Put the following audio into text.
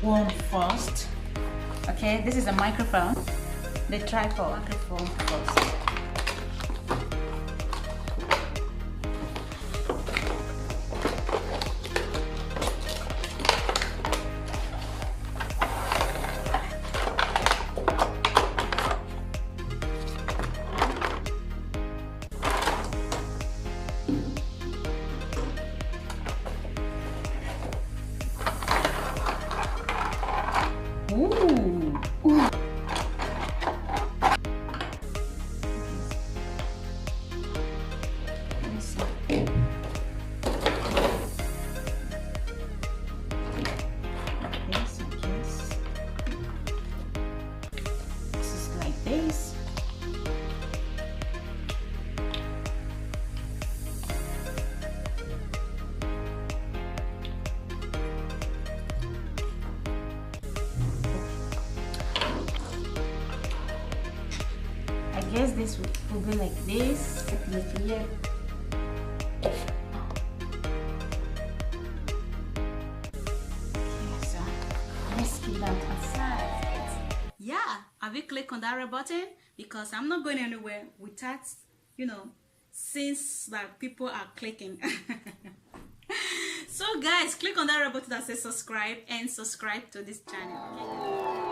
warm first. Okay, this is a microphone. The tripod microphone first. Ooh. Ooh. Let me see. This, I guess. This is like this. I guess this will be like this. Like here. Okay, so let's keep that aside. Yeah, have you clicked on that red button? Because I'm not going anywhere without, since like people are clicking. So guys, click on that red button that says subscribe and subscribe to this channel. Okay?